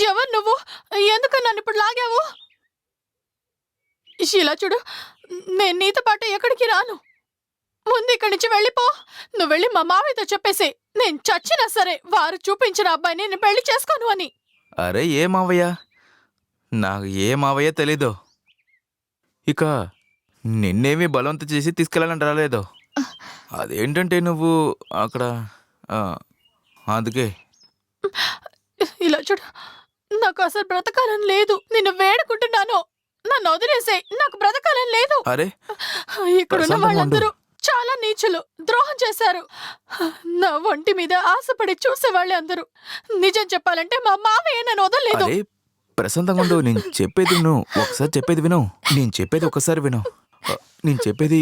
ఎవరు నువ్వు? ఎందుకు నన్ను ఇప్పుడు లాగావు? ఇలా చూడు, నేను నీతో పాటు ఎక్కడికి రాను. ముందు ఇక్కడి నుంచి వెళ్ళిపో. నువ్వు వెళ్ళి మా మావయ్యతో చెప్పేసి నేను చచ్చినా సరే వారు చూపించిన అబ్బాయిని నేను పెళ్లి చేసుకోను అని. అరే ఏ మావయ్య, నాకు ఏ మావయ్య తెలీదు. ఇక నిన్నేమీ బలవంతం చేసి తీసుకెళ్ళాలని రాలేదు. అదేంటంటే నువ్వు అక్కడ అందుకే. ఇలా చూడు, నాకు అసలు బ్రతకాలని లేదు. నిన్ను వేడుకుంటున్నాను, నన్ను వదిలేసేయ్. నాకు బ్రతకాలని లేదు. అరే ఇక్కడున్న వాళ్ళందరూ చాలా నీచులు, ద్రోహం చేశారు. నా ఒంటి మీద ఆశపడి చూసేవాళ్ళే అందరూ. నిజం చెప్పాలంటే మా మావయ్య నన్ను వదలలేదు. అరే ప్రశాంతంగా ఉండు. నేను చెప్పేది విను, ఒకసారి చెప్పేది విను. నేను చెప్పేది ఒకసారి విను. నేను చెప్పేది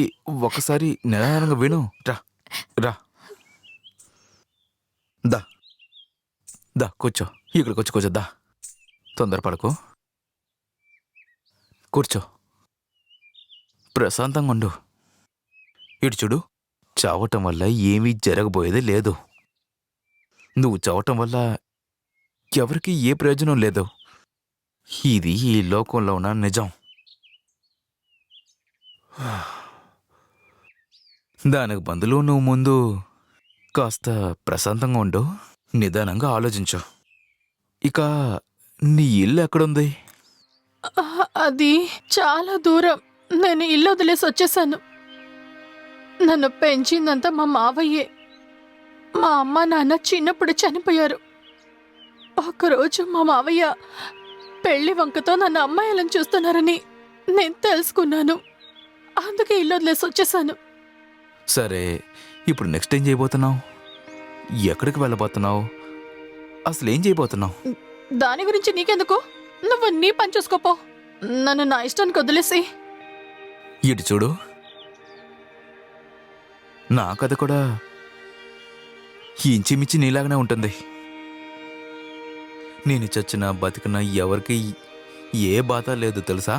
ఒకసారి నిదానంగా విను. రా రా, దా దా కూర్చో. ఇక్కడికి వచ్చి కూర్చో. దా, తొందరపడకు, కూర్చో. ప్రశాంతంగా ఉండు. ఇటు చూడు, చావటం వల్ల ఏమీ జరగబోయేది లేదు. నువ్వు చావటం వల్ల ఎవరికి ఏ ప్రయోజనం లేదు. ఇది ఈ లోకంలో ఉన్న నిజం. దానికి బదులు నువ్వు ముందు కాస్త ప్రశాంతంగా ఉండు, నిదానంగా ఆలోచించు. ఇక నీ ఇల్లు ఎక్కడుంది? అది చాలా దూరం. నేను ఇల్లు వదిలేసి వచ్చేసాను. నన్ను పెంచిందంతా మా మావయ్యే. మా అమ్మ నాన్న చిన్నప్పుడు చనిపోయారు. ఒకరోజు మా మావయ్య పెళ్లి వంకతో నన్ను అమ్మాయిలను చూస్తున్నారని నేను తెలుసుకున్నాను. అందుకే ఇల్లు వదిలేసి వచ్చేసాను. సరే, ఇప్పుడు నెక్స్ట్ ఏం చేయబోతున్నావు? ఎక్కడికి వెళ్ళబోతున్నావు? అసలు ఏం చేయబోతున్నావు? దాని గురించి నీకెందుకు? నువ్వు నీ పని చూసుకోపో. నన్ను నా ఇష్టానికి వదిలేసి. ఇటు చూడు, నా కథ కూడా ఇంచిమించి నీలాగానే ఉంటుంది. నేను చచ్చినా బతికినా ఎవరికి ఏ బాధ లేదు తెలుసా?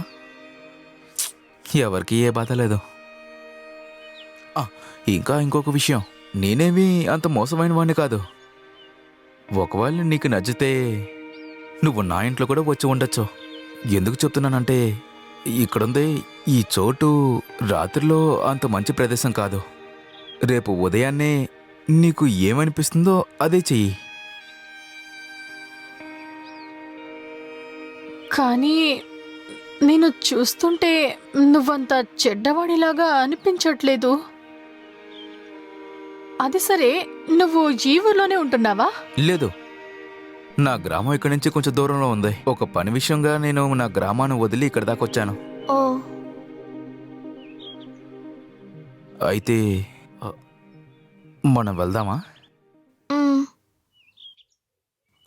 ఎవరికి ఏ బాధ లేదు. ఇంకా ఇంకొక విషయం, నేనేమీ అంత మోసమైన వాడిని కాదు. ఒకవేళ నీకు నచ్చితే నువ్వు నా ఇంట్లో కూడా వచ్చి ఉండొచ్చు. ఎందుకు చెప్తున్నానంటే, ఇక్కడుందే ఈ చోటు రాత్రిలో అంత మంచి ప్రదేశం కాదు. రేపు ఉదయాన్నే నీకు ఏమనిపిస్తుందో అదే చెయ్యి. కానీ నేను చూస్తుంటే నువ్వంత చెడ్డవాడిలాగా అనిపించట్లేదు. అది సరే, నువ్వు ఈ ఊర్లోనే ఉంటున్నావా? లేదు, నా గ్రామం ఇక్కడి నుంచి కొంచెం దూరంలో ఉంది. ఒక పని విషయంగా నేను నా గ్రామాన్ని వదిలి ఇక్కడ దాకా వచ్చాను. ఓ, అయితే మనం వెళ్దామా?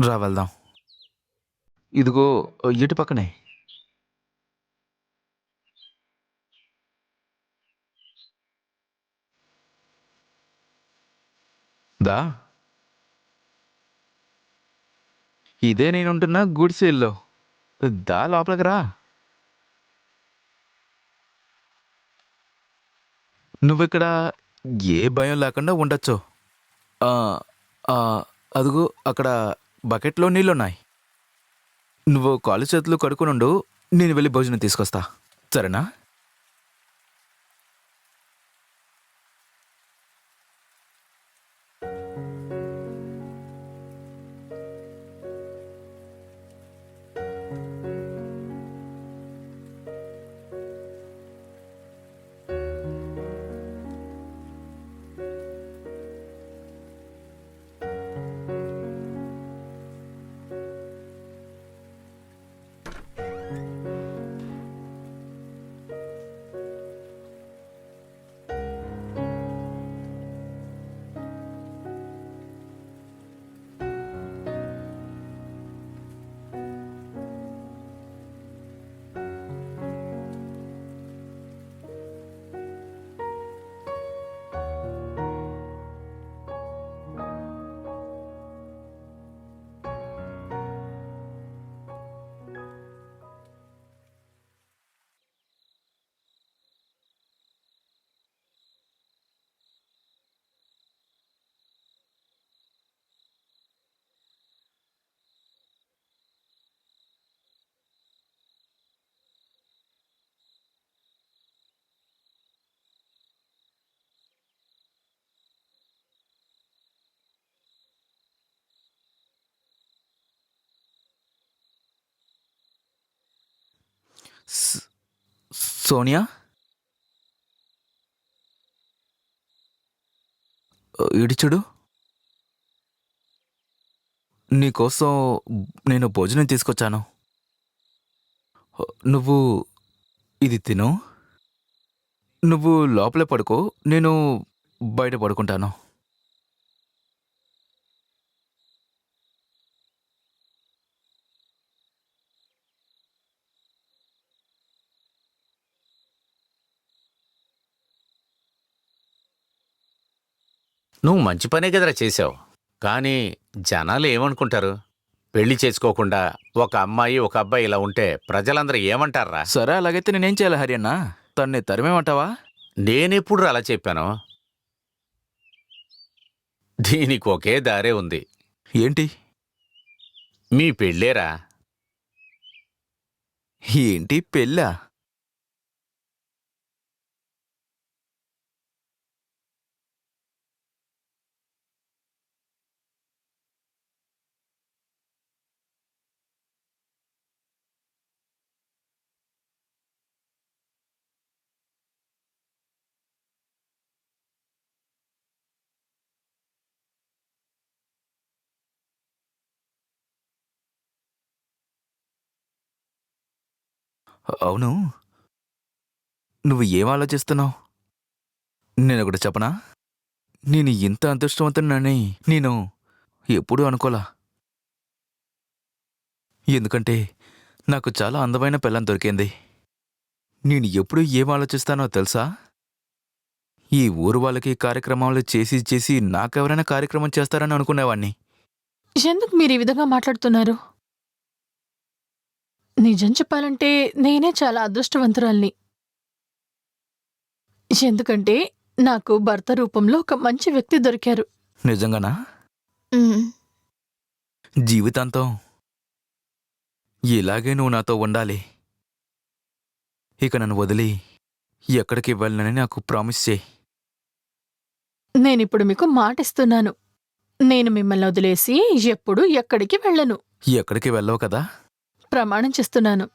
రా వెళ్దాం. ఇదిగో ఇటు పక్కనే. దా, ఇదే నేనుంటున్న గుడిసెల్లో. దా లోపలికి రా. నువ్విక్కడ ఏ భయం లేకుండా ఉండొచ్చు. అదిగో అక్కడ బకెట్లో నీళ్ళున్నాయి. నువ్వు కాలు చేతులు కడుక్కునుండు, నేను వెళ్ళి భోజనం తీసుకొస్తా, సరేనా? సోనియా, ఇడిచుడు, నీకోసం నేను భోజనం తీసుకొచ్చాను. నువ్వు ఇది తిను. నువ్వు లోపలే పడుకో, నేను బయట పడుకుంటాను. నువ్వు మంచి పనే కదరా చేశావు. కానీ జనాలు ఏమనుకుంటారు? పెళ్లి చేసుకోకుండా ఒక అమ్మాయి ఒక అబ్బాయి ఇలా ఉంటే ప్రజలందరూ ఏమంటారా? సరే, అలాగైతే నేనేం చేయాలి హరియన్న? తన్ని తరిమేమంటావా? నేనెప్పుడు అలా చెప్పాను? దీనికి ఒకే దారే ఉంది. ఏంటి? మీ పెళ్ళేరా. ఏంటి పెళ్ళా? అవును, నువ్వు ఏం ఆలోచిస్తున్నావు? నేను ఒకటి చెప్పనా? నేను ఇంత అదృష్టవంతుడినని నేను ఎప్పుడూ అనుకోలా. ఎందుకంటే నాకు చాలా అందమైన పిల్లని దొరికింది. నేను ఎప్పుడు ఏం ఆలోచిస్తానో తెలుసా? ఈ ఊరు వాళ్ళకి కార్యక్రమాలు చేసి చేసి నాకెవరైనా కార్యక్రమం చేస్తారని అనుకునేవాణ్ణి. ఎందుకు మీరు ఈ విధంగా మాట్లాడుతున్నారు? నిజం చెప్పాలంటే నేనే చాలా అదృష్టవంతురాల్ని. ఎందుకంటే నాకు భర్త రూపంలో ఒక మంచి వ్యక్తి దొరికారు. నిజంగానా? ఉమ్, జీవితాంతం ఇలాగే నువ్వు నాతో ఉండాలి. ఇక నన్ను వదిలి ఎక్కడికి వెళ్ళనని నాకు ప్రామిస్ చేయి. నేనిప్పుడు మీకు మాటిస్తున్నాను. నేను మిమ్మల్ని వదిలేసి ఎప్పుడూ ఎక్కడికి వెళ్ళను. ఎక్కడికి వెళ్ళవు కదా? ప్రమాణం చేస్తున్నాను.